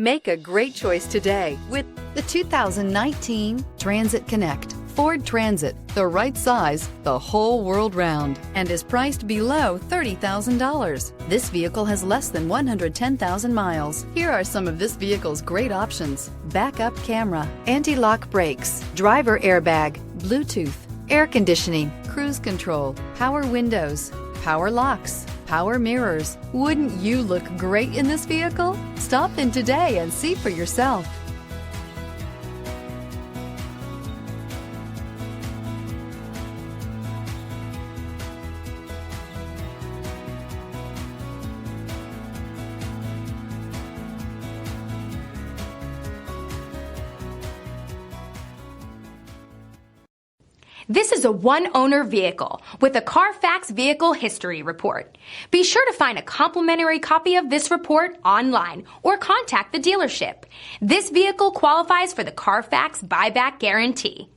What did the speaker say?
Make a great choice today with the 2019 Transit Connect. Ford Transit, the right size the whole world round, and is priced below $30,000. This vehicle has less than 110,000 miles. Here are some of this vehicle's great options: backup camera, anti-lock brakes, driver airbag, Bluetooth, air conditioning, cruise control, power windows, power locks, power mirrors. Wouldn't you look great in this vehicle? Stop in today and see for yourself. This is a one-owner vehicle with a Carfax Vehicle History Report. Be sure to find a complimentary copy of this report online or contact the dealership. This vehicle qualifies for the Carfax Buyback Guarantee.